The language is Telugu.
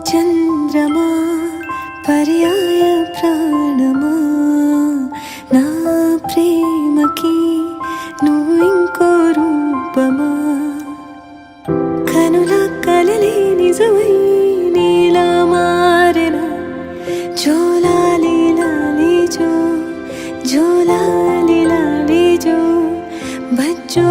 చంద్రమా పర్యాయ ప్రాణమా నా ప్రేమకి నువ్వు ఇంకో రూపమా కనుల కలలే నిజమై నీలా మారెనా జోలాలి లాలి జో జోలాలి లాలి జో బజ్జో